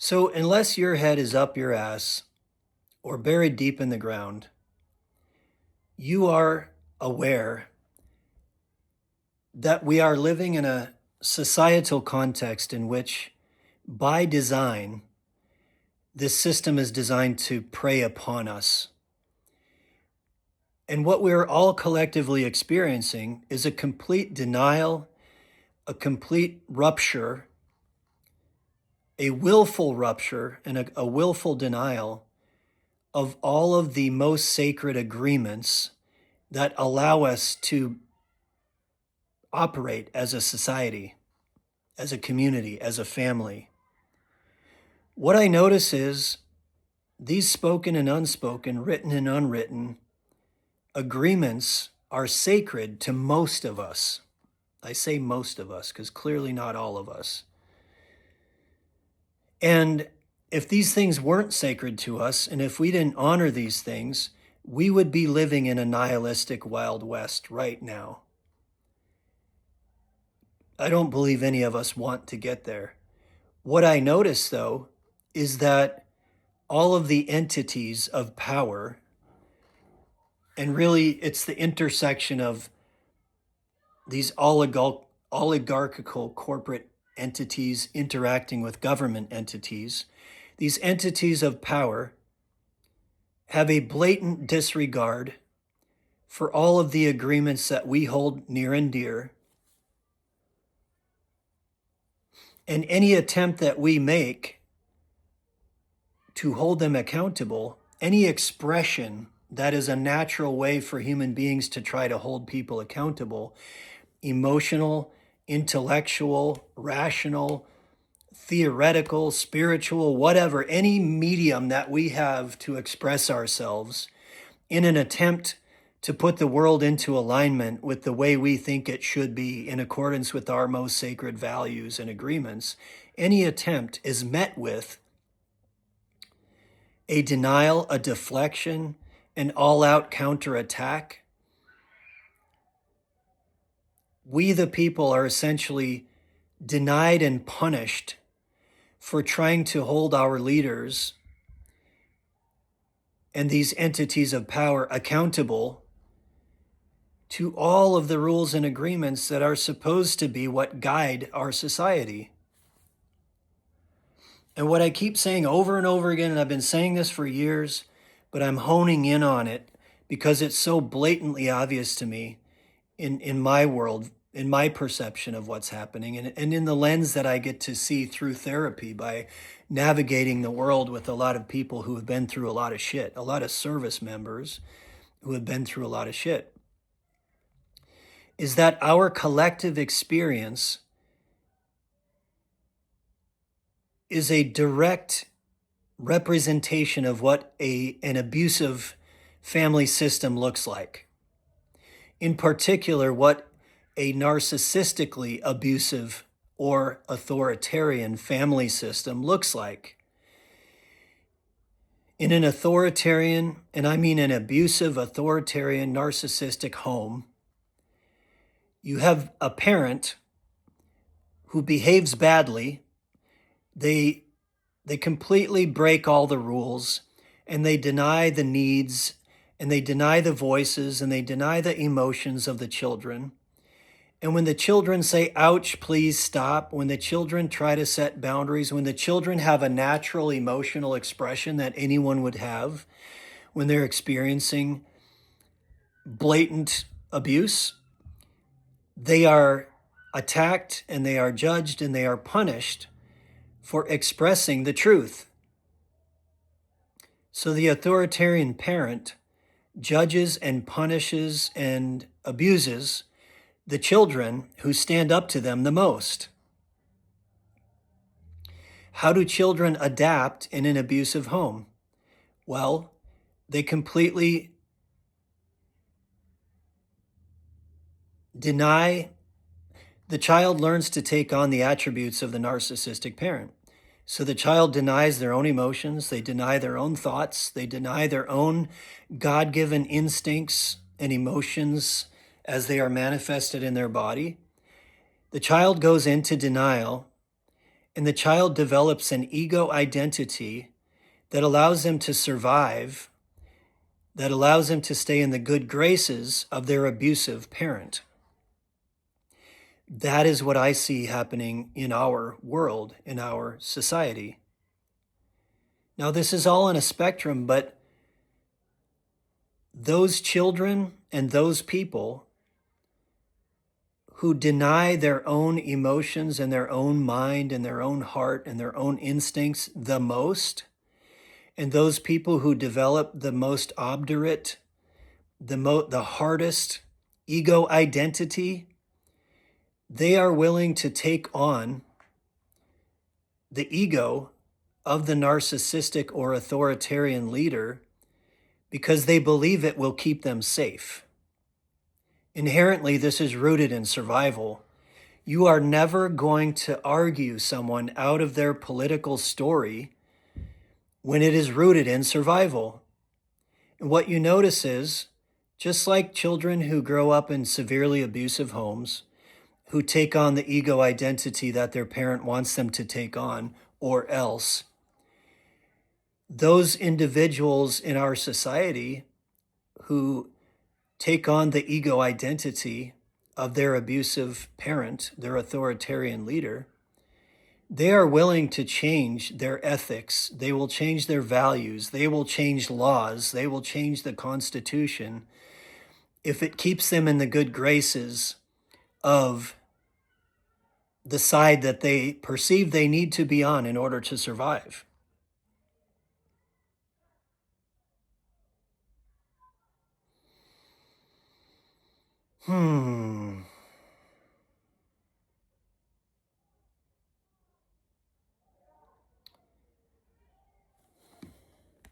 So, unless your head is up your ass or buried deep in the ground, you are aware that we are living in a societal context in which, by design, this system is designed to prey upon us. And what we're all collectively experiencing is a complete denial, a complete rupture, a willful rupture, and a willful denial of all of the most sacred agreements that allow us to operate as a society, as a community, as a family. What I notice is these spoken and unspoken, written and unwritten agreements are sacred to most of us. I say most of us because clearly not all of us. And if these things weren't sacred to us, and if we didn't honor these things, we would be living in a nihilistic Wild West right now. I don't believe any of us want to get there. What I notice, though, is that all of the entities of power, and really it's the intersection of these oligarchical corporate entities interacting with government entities, these entities of power have a blatant disregard for all of the agreements that we hold near and dear. And any attempt that we make to hold them accountable, any expression that is a natural way for human beings to try to hold people accountable, emotional, intellectual, rational, theoretical, spiritual, whatever, any medium that we have to express ourselves in an attempt to put the world into alignment with the way we think it should be in accordance with our most sacred values and agreements, any attempt is met with a denial, a deflection, an all-out counterattack. We, the people, are essentially denied and punished for trying to hold our leaders and these entities of power accountable to all of the rules and agreements that are supposed to be what guide our society. And what I keep saying over and over again, and I've been saying this for years, but I'm honing in on it because it's so blatantly obvious to me in my world, in my perception of what's happening, and in the lens that I get to see through therapy by navigating the world with a lot of people who have been through a lot of shit, a lot of service members who have been through a lot of shit, is that our collective experience is a direct representation of what an abusive family system looks like. In particular, what a narcissistically abusive or authoritarian family system looks like. In an authoritarian, and I mean an abusive, authoritarian, narcissistic home, you have a parent who behaves badly. They completely break all the rules, and they deny the needs, and they deny the voices, and they deny the emotions of the children. And when the children say, ouch, please stop, when the children try to set boundaries, when the children have a natural emotional expression that anyone would have when they're experiencing blatant abuse, they are attacked and they are judged and they are punished for expressing the truth. So the authoritarian parent judges and punishes and abuses the children who stand up to them the most. How do children adapt in an abusive home? Well, they completely deny. The child learns to take on the attributes of the narcissistic parent. So the child denies their own emotions, they deny their own thoughts, they deny their own God-given instincts and emotions as they are manifested in their body. The child goes into denial and the child develops an ego identity that allows them to survive, that allows them to stay in the good graces of their abusive parent. That is what I see happening in our world, in our society. Now, this is all on a spectrum, but those children and those people who deny their own emotions and their own mind and their own heart and their own instincts the most, and those people who develop the most obdurate, the hardest ego identity, they are willing to take on the ego of the narcissistic or authoritarian leader because they believe it will keep them safe. Inherently, this is rooted in survival. You are never going to argue someone out of their political story when it is rooted in survival. And what you notice is, just like children who grow up in severely abusive homes, who take on the ego identity that their parent wants them to take on, or else, those individuals in our society who take on the ego identity of their abusive parent, their authoritarian leader, they are willing to change their ethics. They will change their values. They will change laws. They will change the Constitution if it keeps them in the good graces of the side that they perceive they need to be on in order to survive.